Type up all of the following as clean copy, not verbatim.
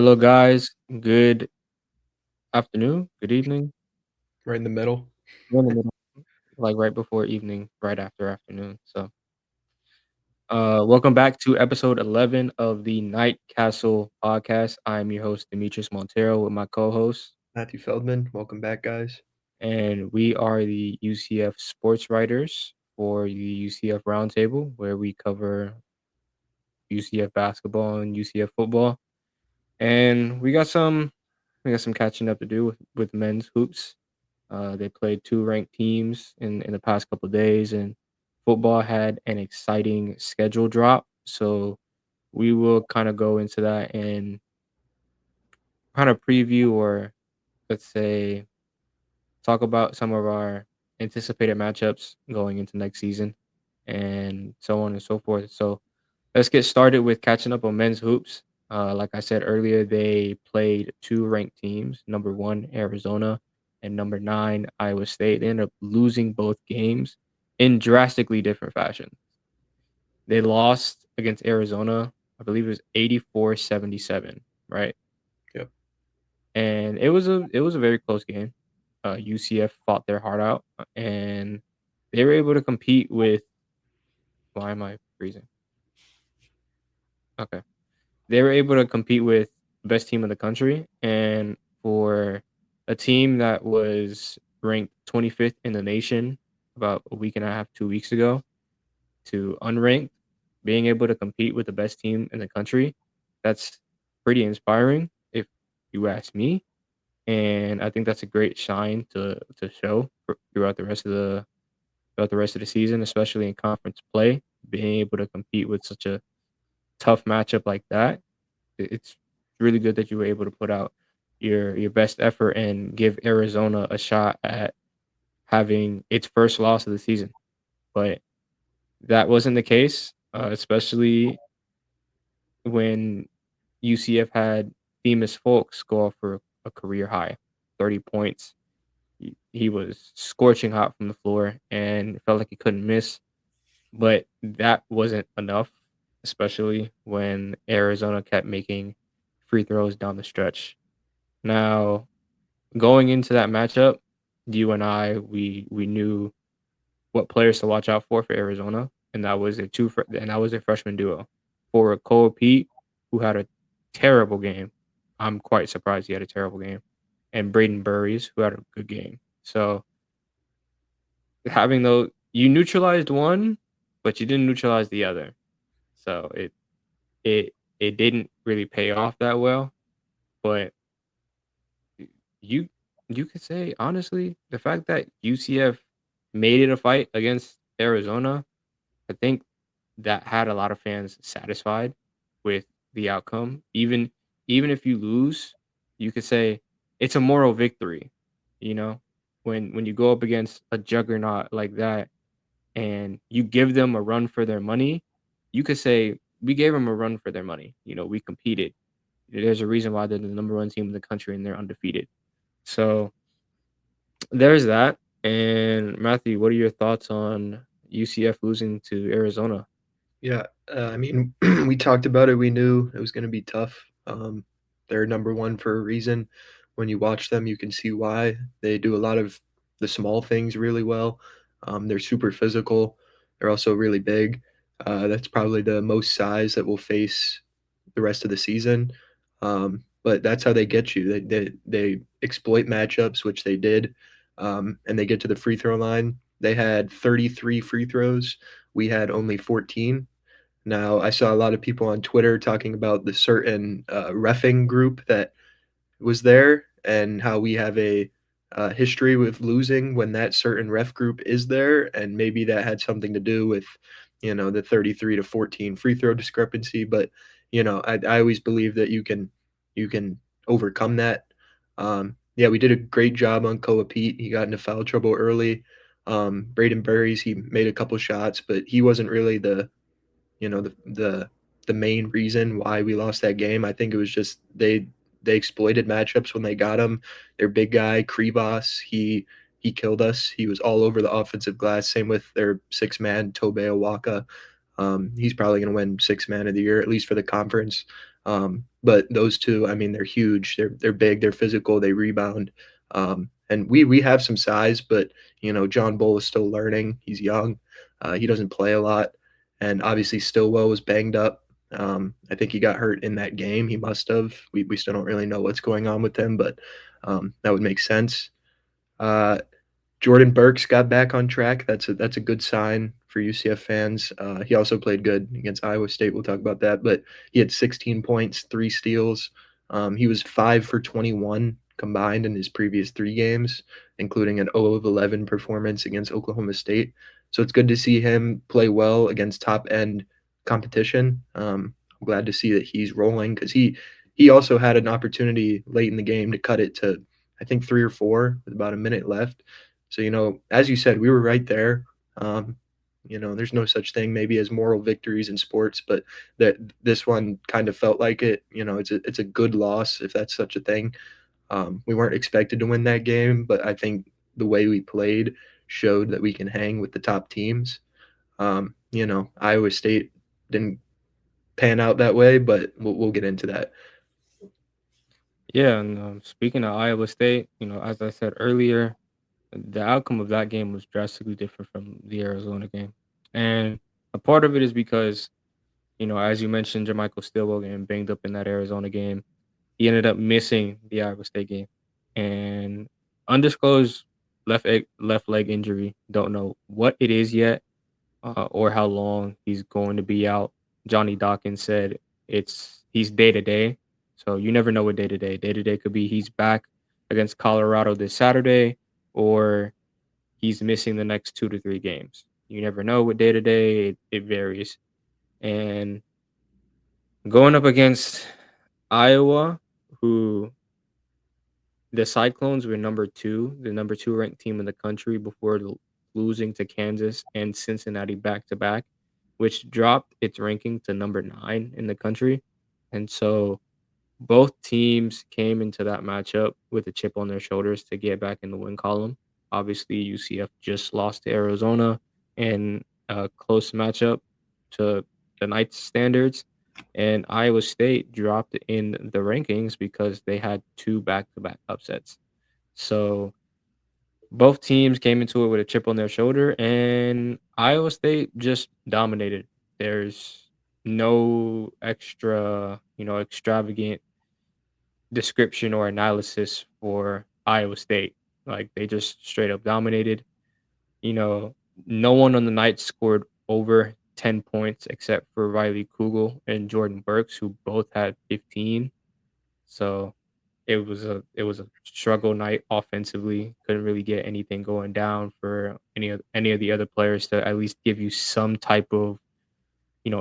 Hello, guys. Good afternoon, good evening. Right in the middle. We're in the middle, like right before evening, right after afternoon. Welcome back to episode 11 of the KnightCASTle podcast. I'm your host, Demetrius Montero, with my co-host, Matthew Feldman, welcome back, guys. and we are the UCF sports writers for the UCF Roundtable, where we cover UCF basketball and UCF football. And we got some catching up to do with men's hoops. They played two ranked teams in the past couple of days, and football had an exciting schedule drop. So we will kind of go into that and kind of preview, or let's say talk about some of our anticipated matchups going into next season, and so on and so forth. So let's get started with catching up on men's hoops. Like I said earlier, they played two ranked teams, number one, Arizona, and number nine, Iowa State. They ended up losing both games in drastically different fashion. They lost against Arizona, I believe it was 84-77, right? Yep. And it was a very close game. UCF fought their heart out, and they were able to compete with. Why am I freezing? Okay. They were able to compete with the best team in the country, and for a team that was ranked 25th in the nation about a week and a half, 2 weeks ago, to unranked, being able to compete with the best team in the country, that's pretty inspiring, if you ask me. And I think that's a great shine to show throughout the rest of the season, especially in conference play. Being able to compete with such a tough matchup like that, it's really good that you were able to put out your best effort and give Arizona a shot at having its first loss of the season. But that wasn't the case, especially when UCF had Themis Folks go off for a career high, 30 points. He was scorching hot from the floor and it felt like he couldn't miss. But that wasn't enough, especially when Arizona kept making free throws down the stretch. Now, going into that matchup, you and I, we knew what players to watch out for Arizona, and that was a freshman duo. For Cole Pete, who had a terrible game, I'm quite surprised he had a terrible game, and Braden Burries, who had a good game. So having those, you neutralized one, but you didn't neutralize the other. So it it didn't really pay off that well, but you you could say honestly, the fact that UCF made it a fight against Arizona, I think that had a lot of fans satisfied with the outcome. Even if you lose, you could say it's a moral victory, you know? When you go up against a juggernaut like that and you give them a run for their money, you could say we gave them a run for their money. We competed. There's a reason why they're the number one team in the country and they're undefeated. So there's that. And Matthew, what are your thoughts on UCF losing to Arizona? Yeah, I mean, we talked about it. We knew it was going to be tough. They're number one for a reason. When you watch them, you can see why. They do a lot of the small things really well. They're super physical. They're also really big. That's probably the most size that we'll face the rest of the season. But that's how they get you. They exploit matchups, which they did, and they get to the free throw line. They had 33 free throws. We had only 14. Now, I saw a lot of people on Twitter talking about the certain refing group that was there and how we have a history with losing when that certain ref group is there, and maybe that had something to do with the 33 to 14 free throw discrepancy. But I always believe that you can overcome that. Yeah, we did a great job on Koa Pete. He got into foul trouble early. Braden Burries, he made a couple shots, but he wasn't really the main reason why we lost that game. I think it was just they exploited matchups when they got him. Their big guy Krivas, he killed us. He was all over the offensive glass. Same with their six man Tobe Awaka. He's probably going to win six man of the year, at least for the conference. But those two, I mean, they're huge. They're big. They're physical. They rebound. And we have some size, but John Bull is still learning. He's young. He doesn't play a lot, and obviously Stillwell was banged up. I think he got hurt in that game. He must have. We still don't really know what's going on with him, but that would make sense. Uh, Jordan Burks got back on track. That's a good sign for UCF fans. He also played good against Iowa State. We'll talk about that. But he had 16 points, 3 steals. He was 5 for 21 combined in his previous 3 games, including an 0 of 11 performance against Oklahoma State. So it's good to see him play well against top end competition. I'm glad to see that he's rolling because he also had an opportunity late in the game to cut it to I think 3 or 4 with about a minute left. So, as you said, we were right there. Um, there's no such thing maybe as moral victories in sports, but that this one kind of felt like it. It's a good loss if that's such a thing. We weren't expected to win that game, but I think the way we played showed that we can hang with the top teams. Iowa State didn't pan out that way, but we'll get into that. Yeah, and speaking of Iowa State, as I said earlier, the outcome of that game was drastically different from the Arizona game, and a part of it is because as you mentioned, Jermichael Stillwell getting banged up in that Arizona game. He ended up missing the Iowa State game, and undisclosed left leg injury. Don't know what it is yet, or how long he's going to be out. Johnny Dawkins said he's day to day, so you never know what day to day. Day to day could be he's back against Colorado this Saturday, or he's missing the next 2 to 3 games. You never know what day to day. It varies, and going up against Iowa, who the Cyclones were the number 2 ranked team in the country before losing to Kansas and Cincinnati back to back, which dropped its ranking to number 9 in the country. And so both teams came into that matchup with a chip on their shoulders to get back in the win column. Obviously, UCF just lost to Arizona in a close matchup to the Knights standards, and Iowa State dropped in the rankings because they had 2 back-to-back upsets. So both teams came into it with a chip on their shoulder, and Iowa State just dominated. There's no extra, extravagant description or analysis for Iowa State. Like they just straight up dominated. You know, no one on the night scored over 10 points except for Riley Kugel and Jordan Burks, who both had 15. So it was a struggle night offensively. Couldn't really get anything going down for any of the other players to at least give you some type of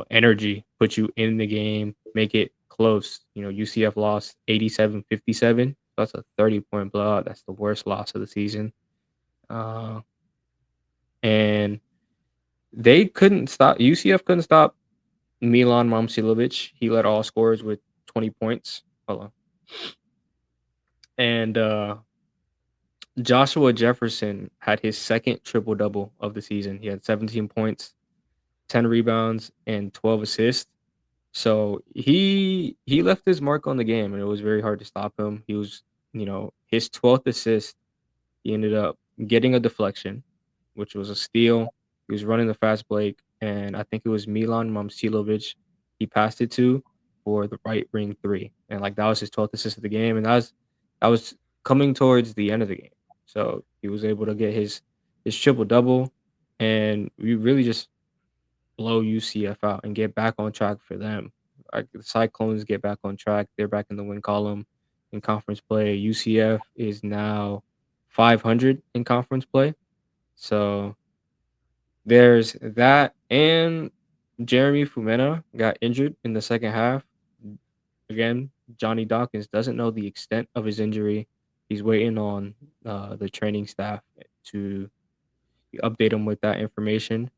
energy, put you in the game, make it close. UCF lost 87-57. That's a 30-point blowout. That's the worst loss of the season. Uh, and they couldn't stop UCF couldn't stop Milan Momcilovic. He led all scorers with 20 points. Hold on. And Joshua Jefferson had his second triple double of the season. He had 17 points, 10 rebounds, and 12 assists. So he left his mark on the game, and it was very hard to stop him. He was, his 12th assist. He ended up getting a deflection, which was a steal. He was running the fast break, and I think it was Milan Momcilovic he passed it to for the right ring three, and like that was his 12th assist of the game, and that was coming towards the end of the game. So he was able to get his triple double, and we really just blow UCF out and get back on track for them. Like the Cyclones get back on track. They're back in the win column in conference play. UCF is now 500 in conference play. So there's that. And Jeremy Fumena got injured in the second half. Again, Johnny Dawkins doesn't know the extent of his injury. He's waiting on the training staff to update him with that information.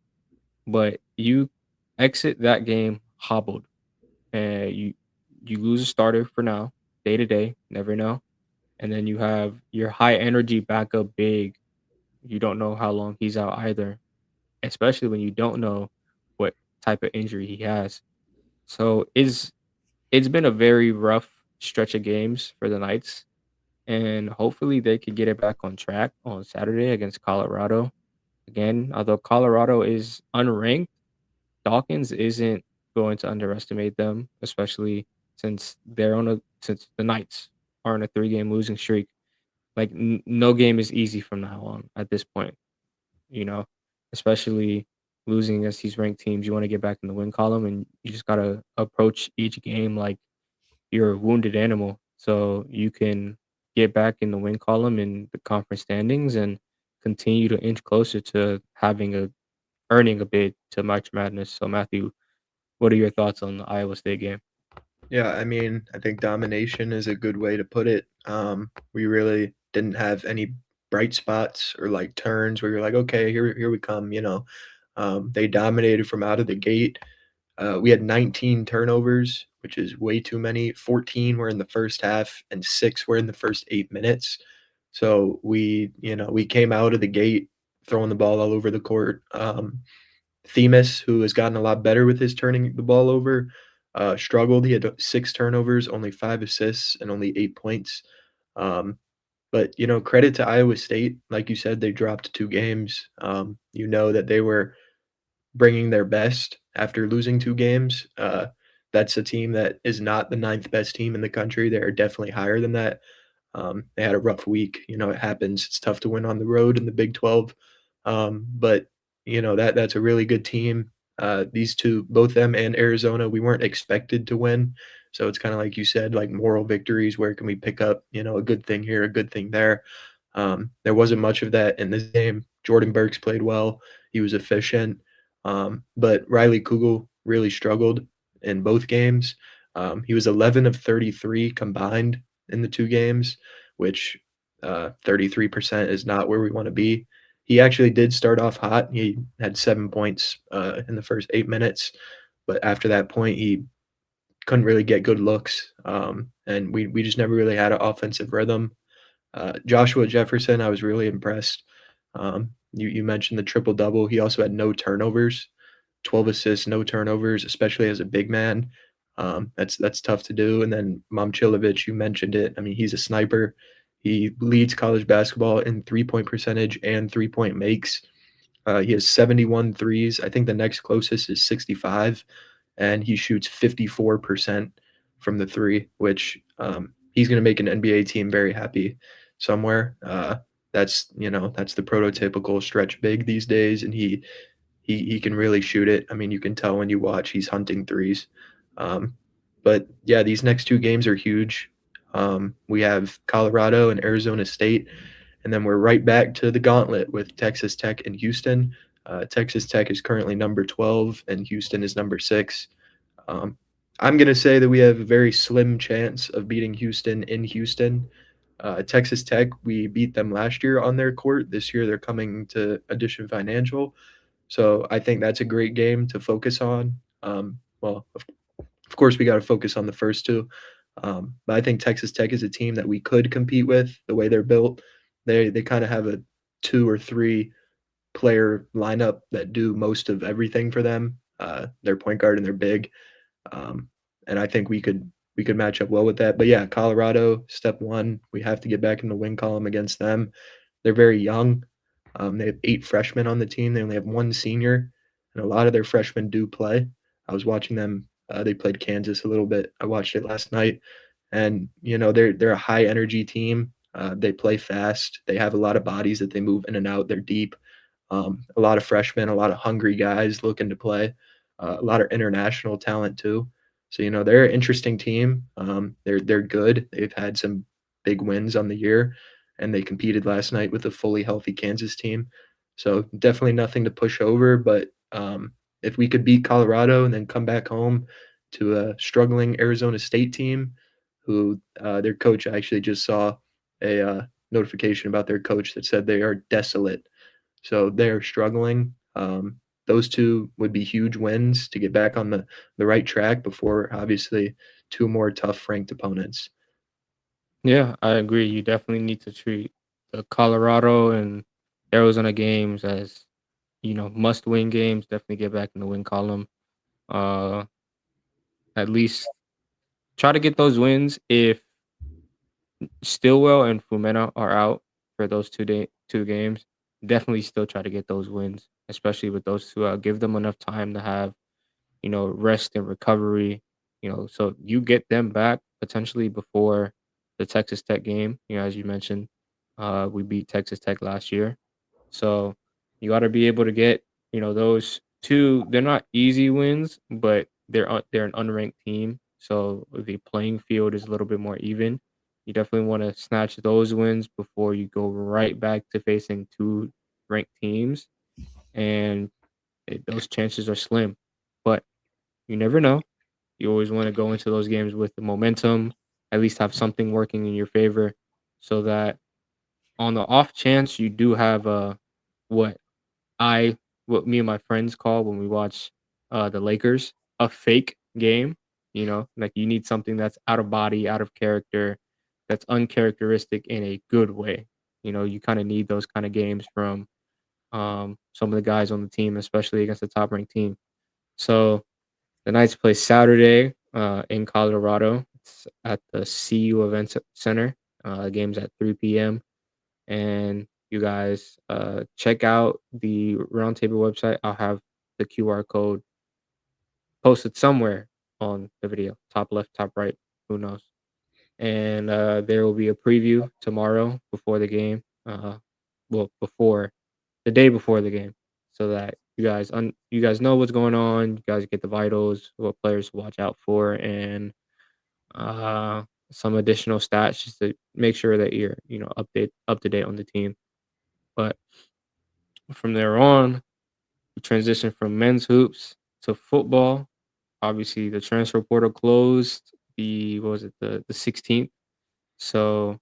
But you exit that game hobbled, and you lose a starter for now, day to day, never know. And then you have your high energy backup big. You don't know how long he's out either, especially when you don't know what type of injury he has. So it's been a very rough stretch of games for the Knights, and hopefully they could get it back on track on Saturday against Colorado. Again, although Colorado is unranked, Dawkins isn't going to underestimate them, especially since the Knights are on a 3-game losing streak. Like no game is easy from now on at this point, you know, especially losing against these ranked teams. You want to get back in the win column, and you just gotta approach each game like you're a wounded animal, so you can get back in the win column in the conference standings and continue to inch closer to having a earning a bid to March Madness. So Matthew, what are your thoughts on the Iowa State game? Yeah, I mean, I think domination is a good way to put it. We really didn't have any bright spots or like turns where you're like, okay, here we come. They dominated from out of the gate. We had 19 turnovers, which is way too many. 14 were in the first half, and 6 were in the first 8 minutes. So we came out of the gate throwing the ball all over the court. Themis, who has gotten a lot better with his turning the ball over, struggled. He had 6 turnovers, only 5 assists, and only 8 points. Um, but credit to Iowa State. Like you said, they dropped 2 games. That they were bringing their best after losing 2 games. That's a team that is not the ninth best team in the country. They are definitely higher than that. They had a rough week. It happens. It's tough to win on the road in the Big 12. But that's a really good team. These two, both them and Arizona, we weren't expected to win. So it's kind of like you said, like moral victories. Where can we pick up, a good thing here, a good thing there? There wasn't much of that in this game. Jordan Burks played well. He was efficient. But Riley Kugel really struggled in both games. He was 11 of 33 combined in the 2 games, which 33% is not where we want to be. He actually did start off hot. He had 7 points in the first 8 minutes, but after that point, he couldn't really get good looks, and we just never really had an offensive rhythm. Joshua Jefferson, I was really impressed. You mentioned the triple double. He also had no turnovers, 12 assists, no turnovers, especially as a big man. That's tough to do. And then Momcilovic, you mentioned it. I mean, he's a sniper. He leads college basketball in 3-point percentage and 3-point makes. He has 71 threes. I think the next closest is 65, and he shoots 54% from the three, which he's going to make an NBA team very happy somewhere. That's the prototypical stretch big these days, and he can really shoot it. I mean, you can tell when you watch, he's hunting threes. Um, but yeah, these next 2 games are huge. We have Colorado and Arizona State, and then we're right back to the gauntlet with Texas Tech and Houston. Texas Tech is currently number 12, and Houston is number 6. Um, I'm going to say that we have a very slim chance of beating Houston in Houston. Texas Tech, we beat them last year on their court. This year they're coming to Addition Financial. So I think that's a great game to focus on. Well, of course, we got to focus on the first two. But I think Texas Tech is a team that we could compete with the way they're built. They kind of have a 2 or 3 player lineup that do most of everything for them. Their point guard and they're big, um, and I think we could match up well with that. But yeah, Colorado, step one, we have to get back in the win column against them. They're very young. They have 8 freshmen on the team. They only have 1 senior, and a lot of their freshmen do play. I was watching them. They played Kansas a little bit. I watched it last night, and they're a high energy team. They play fast. They have a lot of bodies that they move in and out. They're deep. A lot of freshmen, a lot of hungry guys looking to play. A lot of international talent too. So they're an interesting team. They're good. They've had some big wins on the year, and they competed last night with a fully healthy Kansas team. So definitely nothing to push over. But if we could beat Colorado and then come back home to a struggling Arizona State team, who their coach, I actually just saw a notification about their coach that said they are desolate. So they're struggling. Those two would be huge wins to get back on the right track before obviously 2 more tough ranked opponents. Yeah, I agree. You definitely need to treat the Colorado and Arizona games as, must win games. Definitely get back in the win column. Uh, at least try to get those wins. If Stillwell and Fumena are out for those 2 games, definitely still try to get those wins, especially with those 2 out. Give them enough time to have, rest and recovery, so you get them back potentially before the Texas Tech game. As you mentioned, we beat Texas Tech last year. So you got to be able to get, those 2. They're not easy wins, but they're an unranked team. So the playing field is a little bit more even. You definitely want to snatch those wins before you go right back to facing 2 ranked teams. And those chances are slim. But you never know. You always want to go into those games with the momentum, at least have something working in your favor so that on the off chance you do have what I what me and my friends call when we watch the Lakers a fake game, like you need something that's out of body, out of character, that's uncharacteristic in a good way. You kind of need those kind of games from some of the guys on the team, especially against the top ranked team. So the Knights play Saturday in Colorado. It's at the CU Event Center. The game's at 3 p.m. And you guys check out the Roundtable website. I'll have the QR code posted somewhere on the video, top left, top right, who knows. And there will be a preview tomorrow before the game. Before the day before the game, so that you guys know what's going on. You guys get the vitals, what players to watch out for, and uh, some additional stats just to make sure that you're up to date on the team. But from there on, we transition from men's hoops to football. Obviously, the transfer portal closed the what was it the 16th. So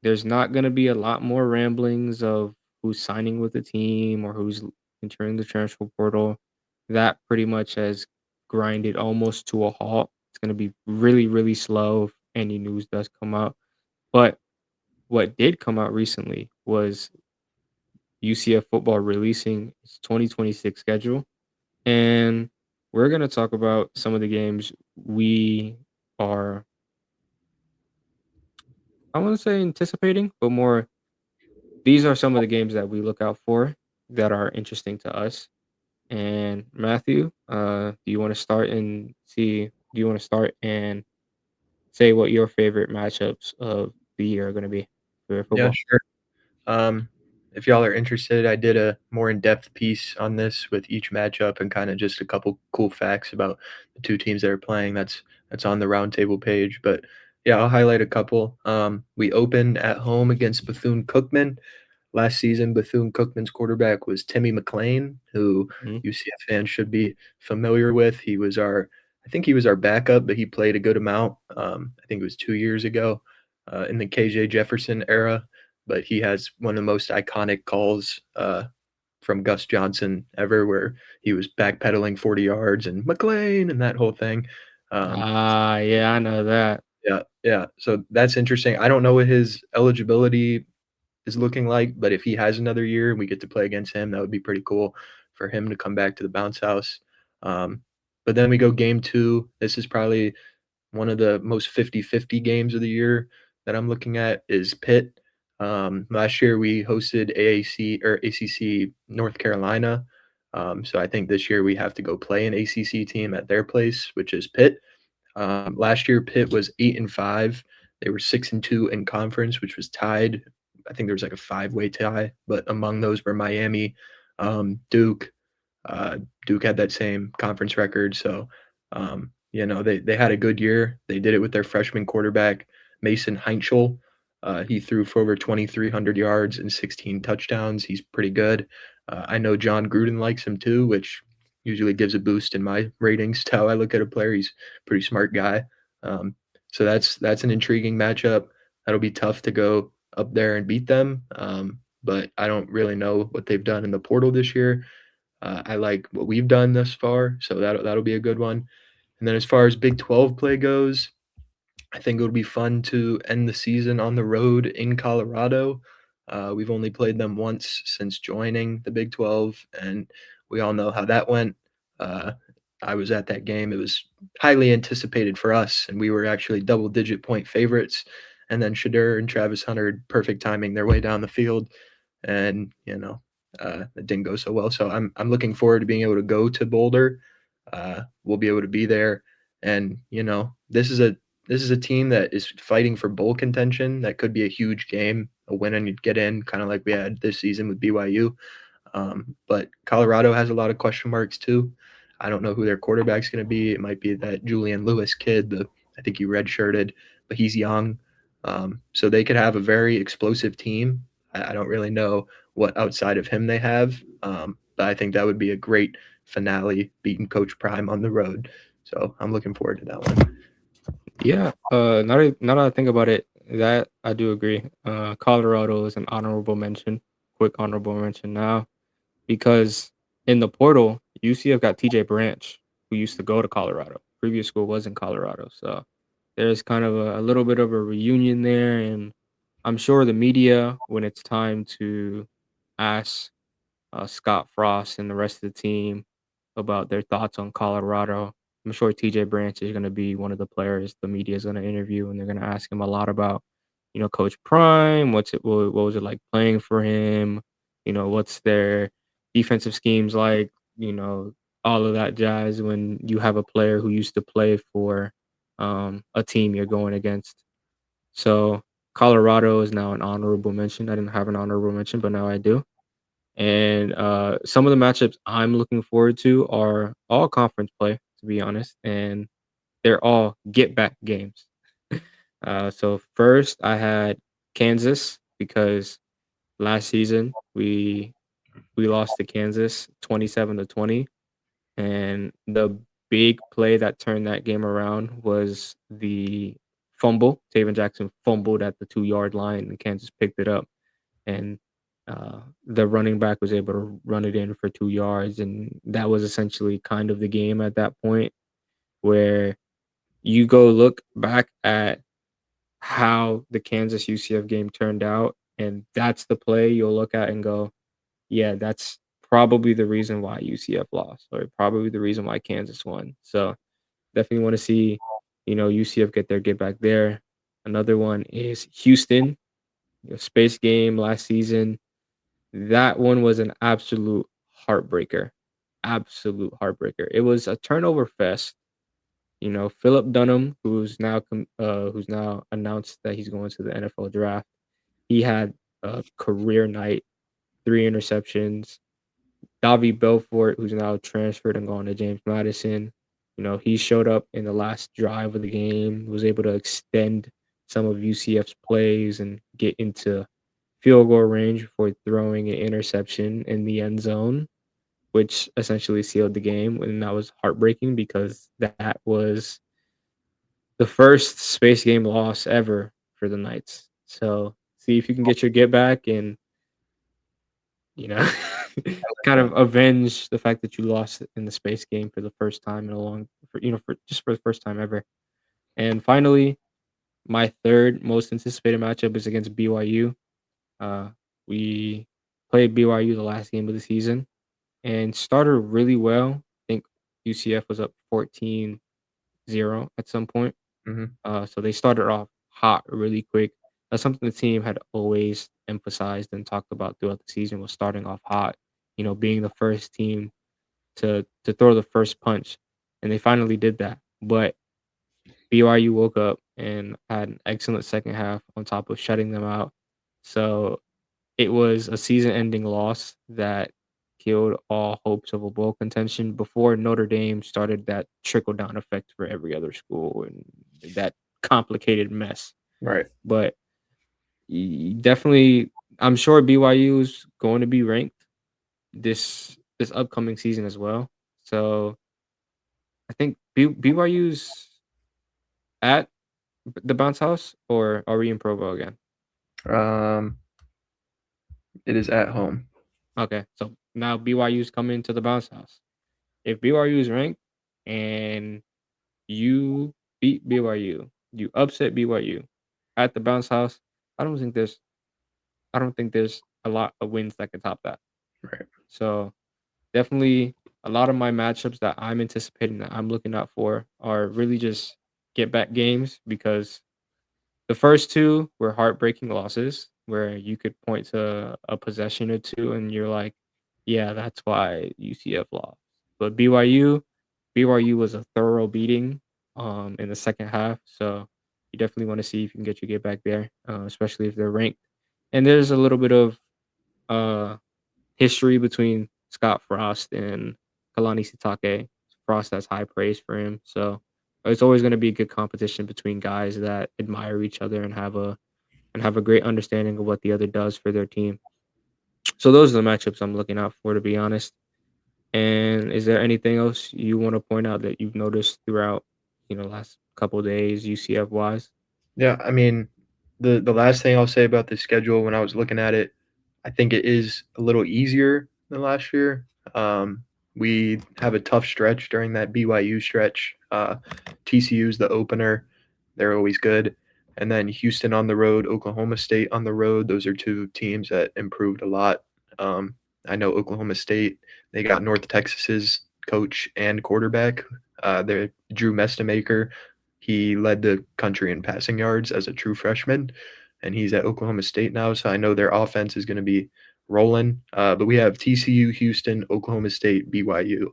there's not going to be a lot more ramblings of who's signing with the team or who's entering the transfer portal. That pretty much has grinded almost to a halt. It's going to be really, really slow if any news does come out. But what did come out recently was UCF football releasing its 2026 schedule. And we're going to talk about some of the games we are, I want to say anticipating, but more these are some of the games that we look out for that are interesting to us. And Matthew, do you want to start and say what your favorite matchups of the year are going to be for Yeah, football? sure. Um, if y'all are interested, I did a more in-depth piece on this with each matchup and kinda just a couple cool facts about the 2 teams that are playing. That's on the roundtable page, but, yeah, I'll highlight a couple. We opened at home against Bethune-Cookman. Last season, Bethune-Cookman's quarterback was Timmy McLean, who Mhm. UCF fans should be familiar with. I think he was our backup, but he played a good amount. I think it was 2 years ago, in the KJ Jefferson era, but he has one of the most iconic calls, from Gus Johnson ever, where he was backpedaling 40 yards and McLean and that whole thing. Um, Ah, yeah, I know that. yeah, yeah, so that's interesting. I don't know what his eligibility is looking like, but if he has another year and we get to play against him, that would be pretty cool for him to come back to the bounce house. Um, but then we go game 2. This is probably one of the most 50-50 games of the year that I'm looking at is Pitt. Last year we hosted AAC or ACC North Carolina. So I think this year we have to go play an ACC team at their place, which is Pitt. Last year, Pitt was 8-5. They were 6-2 in conference, which was tied. I think there was like a five-way tie, but among those were Miami, Duke. Uh, Duke had that same conference record, so they had a good year. They did it with their freshman quarterback Mason Heinschel. He threw for over 2,300 yards and 16 touchdowns. He's pretty good. I know John Gruden likes him too, which usually gives a boost in my ratings to how I look at a player. He's a pretty smart guy. Um, so that's an intriguing matchup. That'll be tough to go up there and beat them. But I don't really know what they've done in the portal this year. I like what we've done thus far, so that'll be a good one. And then as far as Big 12 play goes, I think it'll be fun to end the season on the road in Colorado. We've only played them once since joining the Big 12, and we all know how that went. Uh, I was at that game. It was highly anticipated for us, and we were actually double-digit point favorites. And then Shadur and Travis Hunter had perfect timing their way down the field, and it didn't go so well. So I'm looking forward to being able to go to Boulder. We'll be able to be there, and this is a team that is fighting for bowl contention. That could be a huge game, a win and you'd get in, kind of like we had this season with BYU. But Colorado has a lot of question marks too. I don't know who their quarterback's going to be. It might be that Julian Lewis kid. I think he redshirted, but he's young. So they could have a very explosive team. I don't really know what outside of him they have, but I think that would be a great finale, beating Coach Prime on the road. So I'm looking forward to that one. Yeah, now that I think about it, that I do agree. Colorado is an honorable mention, quick honorable mention now, because in the portal, UCF got TJ Branch, who used to go to Colorado. Previous school was in Colorado, so there's kind of a little bit of a reunion there, and I'm sure the media, when it's time to ask Scott Frost and the rest of the team about their thoughts on Colorado. I'm sure TJ Branch is going to be one of the players the media is going to interview, and they're going to ask him a lot about, Coach Prime. What was it like playing for him? What's their defensive schemes like? All of that jazz when you have a player who used to play for a team you're going against. So Colorado is now an honorable mention. I didn't have an honorable mention, but now I do. And some of the matchups I'm looking forward to are all conference play, to be honest, and they're all get back games. So first, I had Kansas because last season we lost to Kansas 27-20, and the big play that turned that game around was the fumble. Taven Jackson fumbled at the 2-yard line, and Kansas picked it up and the running back was able to run it in for 2 yards, and that was essentially kind of the game at that point. Where you go look back at how the Kansas UCF game turned out, and that's the play you'll look at and go, yeah, that's probably the reason why UCF lost, or probably the reason why Kansas won. So definitely want to see, UCF get their get back there. Another one is Houston, space game last season. That one was an absolute heartbreaker. Absolute heartbreaker. It was a turnover fest. Philip Dunham, who's now announced that he's going to the NFL draft. He had a career night, 3 interceptions. Davi Belfort, who's now transferred and gone to James Madison. He showed up in the last drive of the game, was able to extend some of UCF's plays and get into field goal range before throwing an interception in the end zone, which essentially sealed the game. And that was heartbreaking because that was the first space game loss ever for the Knights. So see if you can get your get back and, you know, kind Yeah. of avenge the fact that you lost in the space game for the first time in a for the first time ever. And finally, my third most anticipated matchup is against BYU. Uh, we played BYU the last game of the season and started really well. I think UCF was up 14-0 at some point. Hmm. So they started off hot really quick. That's something the team had always emphasized and talked about throughout the season was starting off hot, being the first team to throw the first punch. And they finally did that. But BYU woke up and had an excellent second half on top of shutting them out. So it was a season-ending loss that killed all hopes of a bowl contention before Notre Dame started that trickle-down effect for every other school and that complicated mess. Right. But definitely, I'm sure BYU is going to be ranked this upcoming season as well. So I think BYU's at the bounce house, or are we in Provo again? Um, it is at home. Okay, so now BYU's coming to the bounce house. If BYU is ranked and you beat BYU, you upset BYU at the bounce house, I don't think there's I don't think there's a lot of wins that can top that. Right. So definitely a lot of my matchups that I'm anticipating that I'm looking out for are really just get back games because the first two were heartbreaking losses where you could point to a possession or two and you're like, yeah, that's why UCF lost. But BYU was a thorough beating in the second half. So you definitely want to see if you can get your get back there, especially if they're ranked. And there's a little bit of uh history between Scott Frost and Kalani Sitake. Frost has high praise for him. So it's always going to be a good competition between guys that admire each other and have a great understanding of what the other does for their team. So those are the matchups I'm looking out for, to be honest. And is there anything else you want to point out that you've noticed throughout, last couple of days, UCF wise? Yeah, I mean, the last thing I'll say about the schedule when I was looking at it, I think it is a little easier than last year. We have a tough stretch during that BYU stretch. TCU's the opener; they're always good. And then Houston on the road, Oklahoma State on the road. Those are two teams that improved a lot. Um, I know Oklahoma State, they got North Texas's coach and quarterback. They're Drew Mestamaker. He led the country in passing yards as a true freshman, and he's at Oklahoma State now. So I know their offense is going to be rolling. But we have TCU, Houston, Oklahoma State, BYU,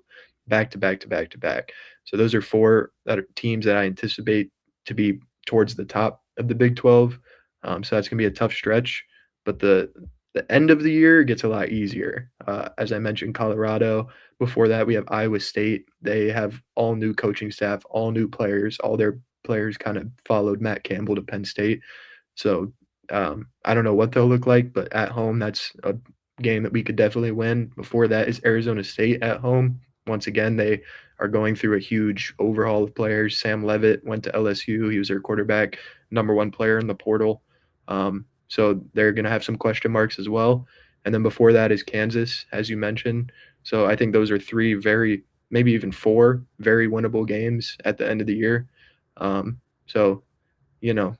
back to back to back to back. So those are four that are teams that I anticipate to be towards the top of the Big 12. So that's going to be a tough stretch. But the end of the year gets a lot easier. As I mentioned, Colorado. Before that, we have Iowa State. They have all new coaching staff, all new players. All their players kind of followed Matt Campbell to Penn State. So I don't know what they'll look like, but at home, that's a game that we could definitely win. Before that is Arizona State at home. Once again, they are going through a huge overhaul of players. Sam Levitt went to LSU. He was their quarterback, number one player in the portal. So they're going to have some question marks as well. And then before that is Kansas, as you mentioned. So I think those are three very, maybe even four very winnable games at the end of the year. So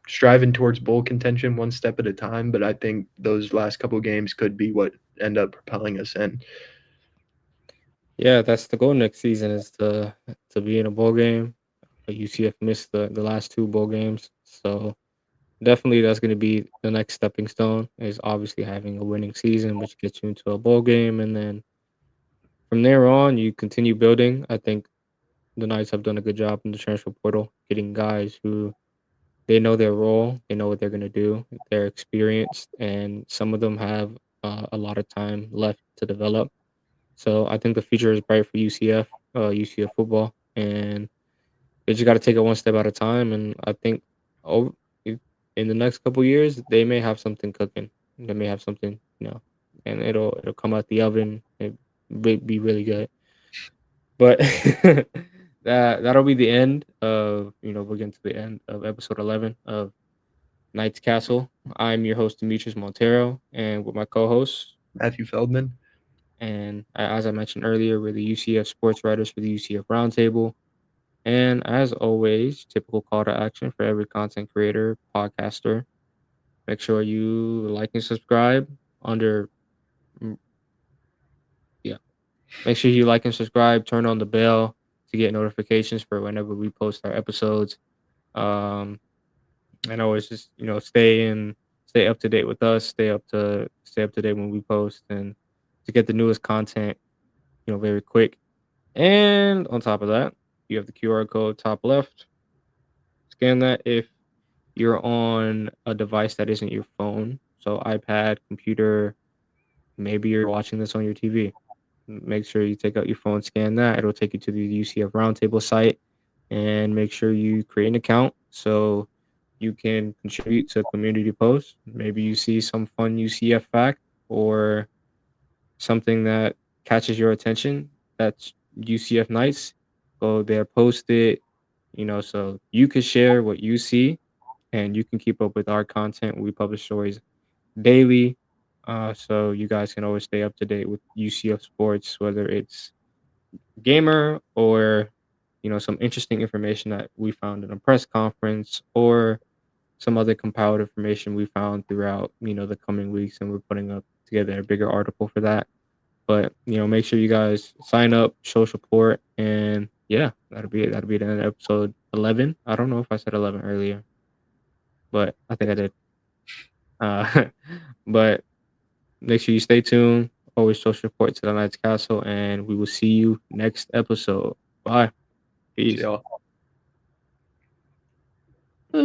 striving towards bowl contention one step at a time. But I think those last couple games could be what end up propelling us in. Yeah, that's the goal next season is to be in a bowl game. UCF missed the last two bowl games, so definitely that's going to be the next stepping stone. Is obviously having a winning season, which gets you into a bowl game, and then from there on, you continue building. I think the Knights have done a good job in the transfer portal, getting guys who they know their role, they know what they're going to do, they're experienced, and some of them have a lot of time left to develop. So I think the future is bright for UCF, UCF football, and they just got to take it one step at a time. And I think over in the next couple years, they may have something cooking. They may have something, and it'll come out the oven and be really good. But that'll be the end of we're getting to the end of episode 11 of Knight's Castle. I'm your host Demetrius Montero, and with my co-host. Matthew Feldman. And as I mentioned earlier, we're the UCF sports writers for the UCF Roundtable. And as always, typical call to action for every content creator, podcaster. Make sure you like and subscribe under, mm, yeah. Make sure you like and subscribe, turn on the bell to get notifications for whenever we post our episodes. Um, and always just, stay up to date with us, stay up to date when we post and to get the newest content, very quick. And on top of that, you have the QR code top left. Scan that if you're on a device that isn't your phone. So iPad, computer, maybe you're watching this on your TV. Make sure you take out your phone, scan that. It'll take you to the UCF Roundtable site and make sure you create an account so you can contribute to community posts. Maybe you see some fun UCF fact or something that catches your attention that's UCF nice. Go there, post it, so you can share what you see and you can keep up with our content. We publish stories daily. So you guys can always stay up to date with UCF sports, whether it's gamer or some interesting information that we found in a press conference or some other compiled information we found throughout the coming weeks, and we're putting up together a bigger article for that. But make sure you guys sign up, show support, and yeah, that'll be the end of episode 11. I don't know if I said 11 earlier, but I think I did. Uh, but make sure you stay tuned. Always show support to the Knights Castle, and we will see you next episode. Bye. See Peace. y'all.